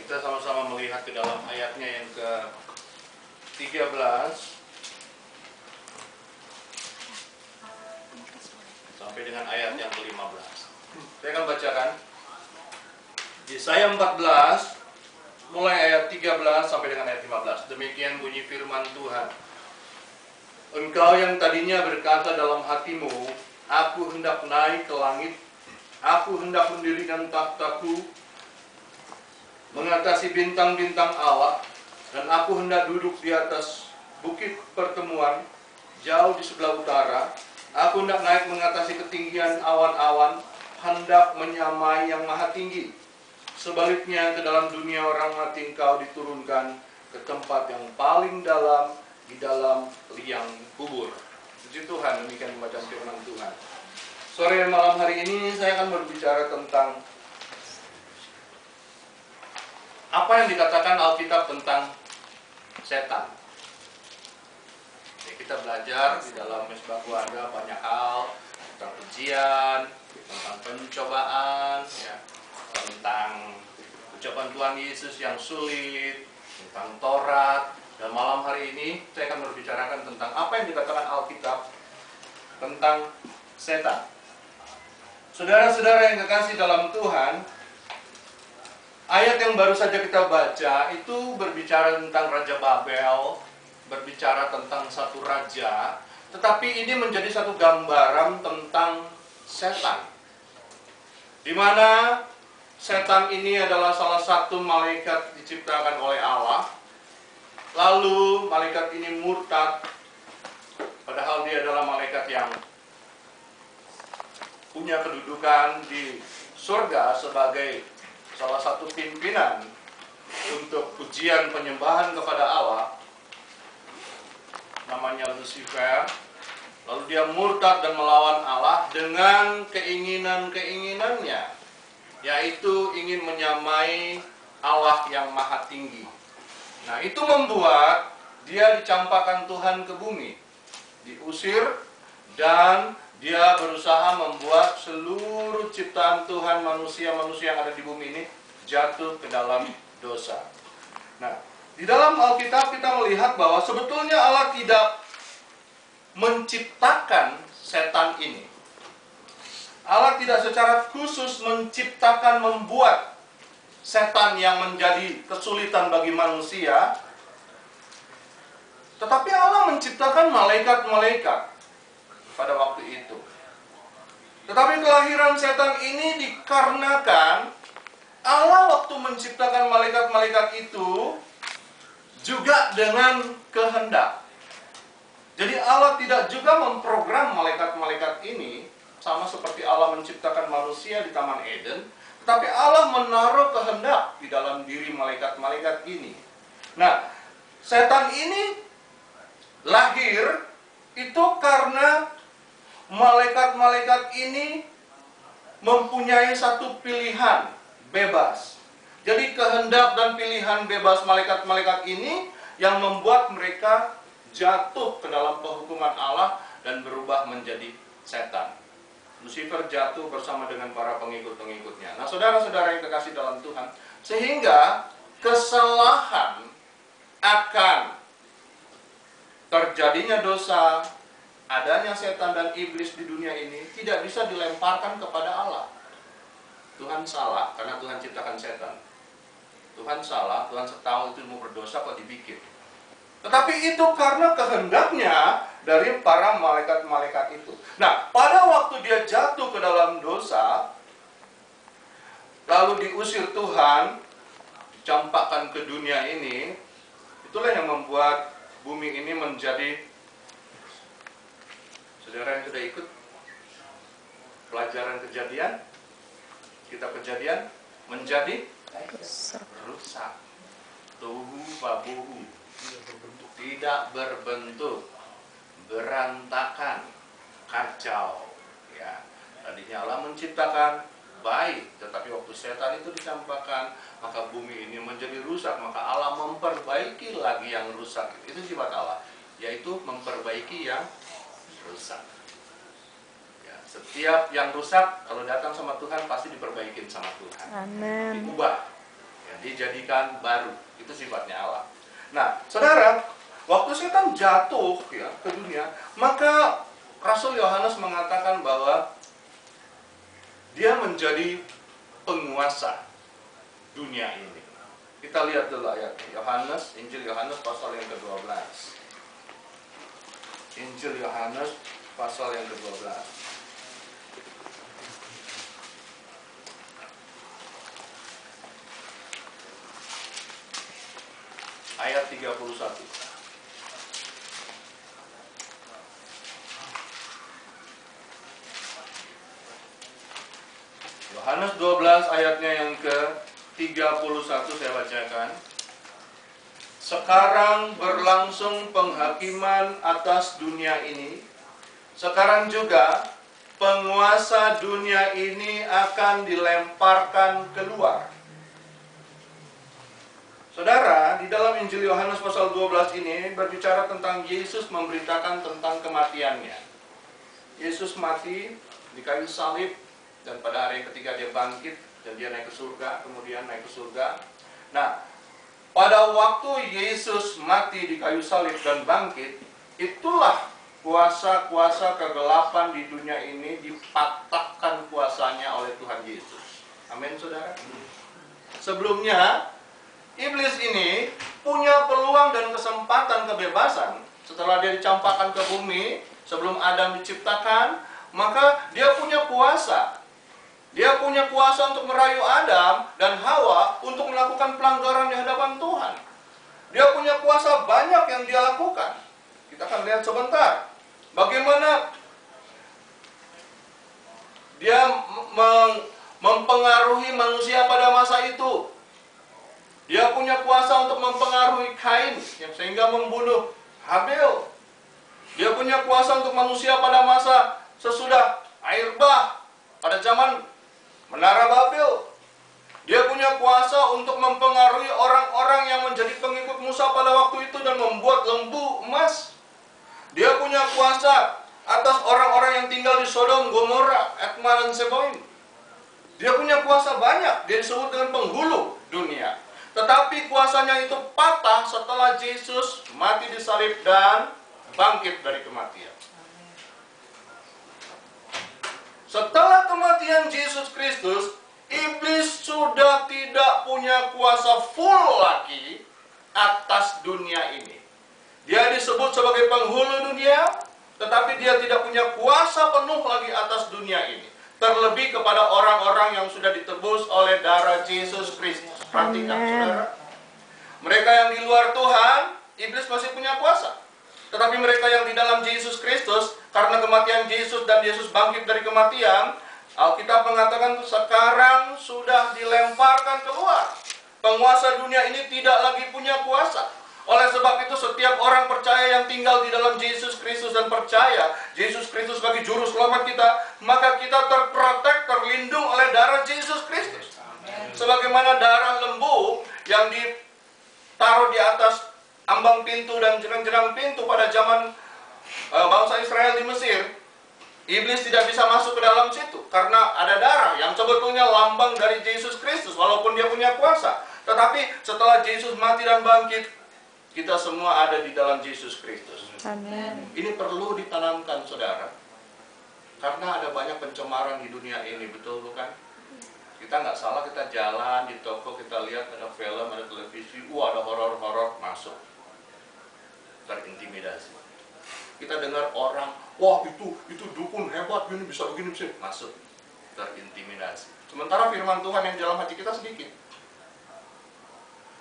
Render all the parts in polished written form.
Kita sama-sama melihat ke dalam ayatnya yang ke-13 sampai dengan ayat yang ke-15. Saya akan bacakan Yesaya 14 mulai ayat 13 sampai dengan ayat 15. Demikian bunyi firman Tuhan. Engkau yang tadinya berkata dalam hatimu, aku hendak naik ke langit, aku hendak mendirikan takhtaku mengatasi bintang-bintang Allah, dan aku hendak duduk di atas bukit pertemuan jauh di sebelah utara. Aku hendak naik mengatasi ketinggian awan-awan, hendak menyamai yang maha tinggi. Sebaliknya ke dalam dunia orang mati engkau diturunkan ke tempat yang paling dalam, di dalam liang kubur. Puji Tuhan, demikian pembacaan firman Tuhan. Sore dan malam hari ini saya akan berbicara tentang apa yang dikatakan Alkitab tentang setan. Ya, kita belajar di dalam Mesbah Keluarga banyak hal tentang ujian, tentang pencobaan, ya, tentang ucapan Tuhan Yesus yang sulit, tentang Taurat. Dan malam hari ini saya akan berbicarakan tentang apa yang dikatakan Alkitab tentang setan. Saudara-saudara yang kekasih dalam Tuhan, ayat yang baru saja kita baca itu berbicara tentang Raja Babel, berbicara tentang satu raja, tetapi ini menjadi satu gambaran tentang setan. Di mana setan ini adalah salah satu malaikat diciptakan oleh Allah. Lalu malaikat ini murtad, padahal dia adalah malaikat yang punya kedudukan di surga sebagai salah satu pimpinan untuk pujian penyembahan kepada Allah, namanya Lucifer. Lalu dia murtad dan melawan Allah dengan keinginan-keinginannya, yaitu ingin menyamai Allah yang maha tinggi. Nah, itu membuat dia dicampakkan Tuhan ke bumi, diusir, dan dia berusaha membuat seluruh ciptaan Tuhan, manusia-manusia yang ada di bumi ini jatuh ke dalam dosa. Nah, di dalam Alkitab kita melihat bahwa sebetulnya Allah tidak menciptakan setan ini. Allah tidak secara khusus menciptakan, membuat setan yang menjadi kesulitan bagi manusia. Tetapi Allah menciptakan malaikat-malaikat pada waktu itu. Tetapi kelahiran setan ini dikarenakan Allah waktu menciptakan malaikat-malaikat itu juga dengan kehendak. Jadi Allah tidak juga memprogram malaikat-malaikat ini sama seperti Allah menciptakan manusia di Taman Eden, tetapi Allah menaruh kehendak di dalam diri malaikat-malaikat ini. Nah, setan ini lahir itu karena malaikat-malaikat ini mempunyai satu pilihan bebas. Jadi kehendak dan pilihan bebas malaikat-malaikat ini yang membuat mereka jatuh ke dalam penghukuman Allah dan berubah menjadi setan. Lucifer jatuh bersama dengan para pengikut-pengikutnya. Nah, saudara-saudara yang kekasih dalam Tuhan, sehingga kesalahan akan terjadinya dosa, adanya setan dan iblis di dunia ini tidak bisa dilemparkan kepada Allah. Tuhan salah karena Tuhan ciptakan setan. Tuhan salah, Tuhan tahu itu mau berdosa kok dibikin. Tetapi itu karena kehendaknya dari para malaikat-malaikat itu. Nah, pada waktu dia jatuh ke dalam dosa, lalu diusir Tuhan, dicampakkan ke dunia ini, itulah yang membuat bumi ini menjadi, saudara yang sudah ikut pelajaran kejadian, kitab Kejadian, menjadi rusak. Tohu babuhu, tidak berbentuk, berantakan, kacau. Ya, tadinya Allah menciptakan baik, tetapi waktu setan itu dicampakkan, maka bumi ini menjadi rusak. Maka Allah memperbaiki lagi yang rusak. Itu sifat Allah, yaitu memperbaiki yang rusak. Ya, setiap yang rusak kalau datang sama Tuhan pasti diperbaikin sama Tuhan. Amin. Diubah. yang dijadikan baru. Itu sifatnya Allah. Nah, saudara, waktu setan jatuh ya ke dunia, maka Rasul Yohanes mengatakan bahwa dia menjadi penguasa dunia ini. Kita lihat dulu ayatnya. Yohanes, Injil Yohanes pasal yang ke-12. Injil Yohanes pasal yang ke-12. Ayat 31. Yohanes 12 ayatnya yang ke-31 saya bacakan. Sekarang berlangsung penghakiman atas dunia ini. Sekarang juga penguasa dunia ini akan dilemparkan keluar. Saudara, di dalam Injil Yohanes pasal 12 ini berbicara tentang Yesus memberitakan tentang kematiannya. Yesus mati di kayu salib, dan pada hari yang ketiga dia bangkit, dan dia naik ke surga, kemudian naik ke surga. Nah, pada waktu Yesus mati di kayu salib dan bangkit, itulah kuasa-kuasa kegelapan di dunia ini dipatahkan kuasanya oleh Tuhan Yesus. Amin, saudara. Sebelumnya, iblis ini punya peluang dan kesempatan kebebasan. Setelah dia dicampakkan ke bumi, sebelum Adam diciptakan, maka dia punya kuasa. Dia punya kuasa untuk merayu Adam dan Hawa untuk melakukan pelanggaran di hadapan Tuhan. Dia punya kuasa banyak yang dia lakukan. Kita akan lihat sebentar bagaimana dia mempengaruhi manusia pada masa itu. Dia punya kuasa untuk mempengaruhi Kain yang sehingga membunuh Habel. Dia punya kuasa untuk manusia pada masa sesudah air bah, pada zaman Menara Babel. Dia punya kuasa untuk mempengaruhi orang-orang yang menjadi pengikut Musa pada waktu itu dan membuat lembu emas. Dia punya kuasa atas orang-orang yang tinggal di Sodom, Gomora, Adma, dan Seboim. Dia punya kuasa banyak. Dia disebut dengan penghulu dunia. Tetapi kuasanya itu patah setelah Yesus mati di salib dan bangkit dari kematian. Setelah kematian Yesus Kristus, iblis sudah tidak punya kuasa full lagi atas dunia ini. Dia disebut sebagai penghulu dunia, tetapi dia tidak punya kuasa penuh lagi atas dunia ini. Terlebih kepada orang-orang yang sudah ditebus oleh darah Yesus Kristus. Perhatikan, saudara. Mereka yang di luar Tuhan, iblis masih punya kuasa. Tetapi mereka yang di dalam Yesus Kristus, karena kematian Yesus dan Yesus bangkit dari kematian, Alkitab mengatakan sekarang sudah dilemparkan keluar. Penguasa dunia ini tidak lagi punya kuasa. Oleh sebab itu setiap orang percaya yang tinggal di dalam Yesus Kristus dan percaya Yesus Kristus sebagai juru selamat kita, maka kita terprotek, terlindung oleh darah Yesus Kristus. Sebagaimana darah lembu yang ditaruh di atas ambang pintu dan jerang-jerang pintu pada zaman bangsa Israel di Mesir, iblis tidak bisa masuk ke dalam situ karena ada darah yang sebetulnya lambang dari Yesus Kristus walaupun dia punya kuasa. Tetapi setelah Yesus mati dan bangkit, kita semua ada di dalam Yesus Kristus. Amin. Ini perlu ditanamkan, saudara, karena ada banyak pencemaran di dunia ini, betul bukan? Kita nggak salah, kita jalan di toko, kita lihat ada film, ada televisi, ada horor-horor masuk, terintimidasi. Kita dengar orang, wah itu dukun hebat, ini bisa begini, bisa masuk, terintimidasi. Sementara firman Tuhan yang dalam hati kita sedikit.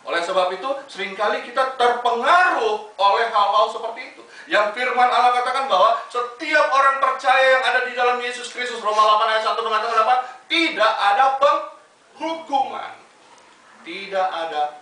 Oleh sebab itu, seringkali kita terpengaruh oleh hal-hal seperti itu. Yang firman Allah katakan bahwa setiap orang percaya yang ada di dalam Yesus Kristus, Roma 8 ayat 1 mengatakan apa? Tidak ada penghukuman. Tidak ada